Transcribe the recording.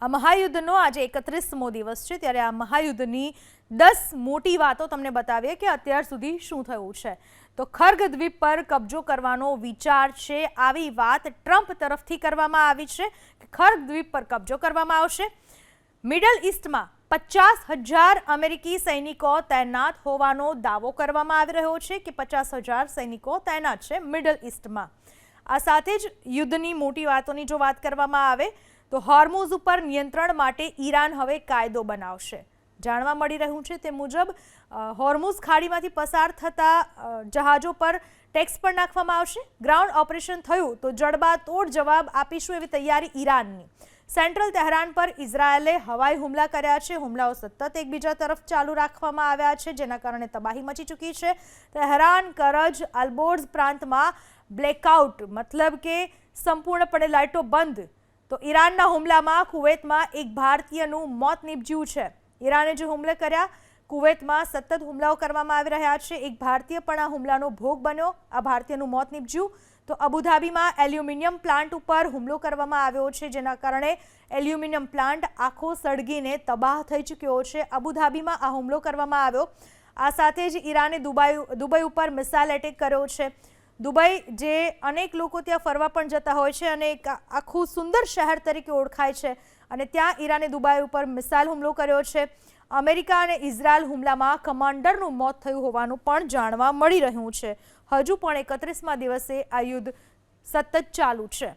આ મહાયુદ્ધનો આજે 31મો દિવસ છે, ત્યારે આ મહાયુદ્ધની 10 મોટી વાતો તમને બતાવીએ કે અત્યાર સુધી શું થયું છે। તો ખર્ગ દ્વીપ પર કબજો કરવાનો વિચાર છે, આવી વાત ટ્રમ્પ તરફથી કરવામાં આવી છે કે ખર્ગ દ્વીપ પર કબજો કરવામાં આવશે। મિડલ ઈસ્ટમાં 50,000 અમેરિકી સૈનિકો તૈનાત હોવાનો દાવો કરવામાં આવી રહ્યો છે કે 50,000 સૈનિકો તૈનાત છે મિડલ ઈસ્ટમાં। આ સાથે જ યુદ્ધની મોટી વાતોની જો વાત કરવામાં આવે તો હોર્મુઝ ઉપર નિયંત્રણ માટે ઈરાન હવે કાયદો બનાવશે। જાણવા મળી રહ્યું છે તે મુજબ હોર્મુઝ ખાડીમાંથી પસાર થતા જહાજો પર ટેક્સ પણ નાખવામાં આવશે। ગ્રાઉન્ડ ઓપરેશન થયું તો જડબાતોડ જવાબ આપીશું એવી તૈયારી ઈરાનની। સેન્ટ્રલ તહેરાન પર ઇઝરાયેલે હવાઈ હુમલા કર્યા છે। હુમલાઓ સતત એકબીજા તરફ ચાલુ રાખવામાં આવ્યા છે, જેના કારણે તબાહી મચી ચૂકી છે। તહેરાન, કરજ, અલબોર્ઝ પ્રાંતમાં બ્લેકઆઉટ મતલબ કે સંપૂર્ણપણે લાઇટો બંધ। તો ઈરાનના હુમલામાં કુવૈતમાં એક ભારતીયનું મોત નીપજ્યું છે। ઈરાને જે હુમલા કર્યા, કુવૈતમાં સતત હુમલાઓ કરવામાં આવી રહ્યા છે। એક ભારતીય પણ આ હુમલાનો ભોગ બન્યો, આ ભારતીયનું મોત નીપજ્યું। તો અબુધાબીમાં એલ્યુમિનિયમ પ્લાન્ટ ઉપર હુમલો કરવામાં આવ્યો છે, જેના કારણે એલ્યુમિનિયમ પ્લાન્ટ આખો સળગીને તબાહ થઈ ચૂક્યો છે। અબુધાબીમાં આ હુમલો કરવામાં આવ્યો। આ સાથે જ ઈરાને દુબઈ ઉપર મિસાઇલ એટેક કર્યો છે। દુબઈ જે અનેક લોકો ત્યાં ફરવા પણ જતા હોય છે અને એક આખું સુંદર શહેર તરીકે ઓળખાય છે, અને ત્યાં ઈરાને દુબઈ ઉપર મિસાઇલ હુમલો કર્યો છે। અમેરિકા અને ઇઝરાયલ હુમલામાં કમાન્ડરનું મોત થયું હોવાનું પણ જાણવા મળી રહ્યું છે। હજુ પણ 31મા દિવસે આ યુદ્ધ સતત ચાલુ છે।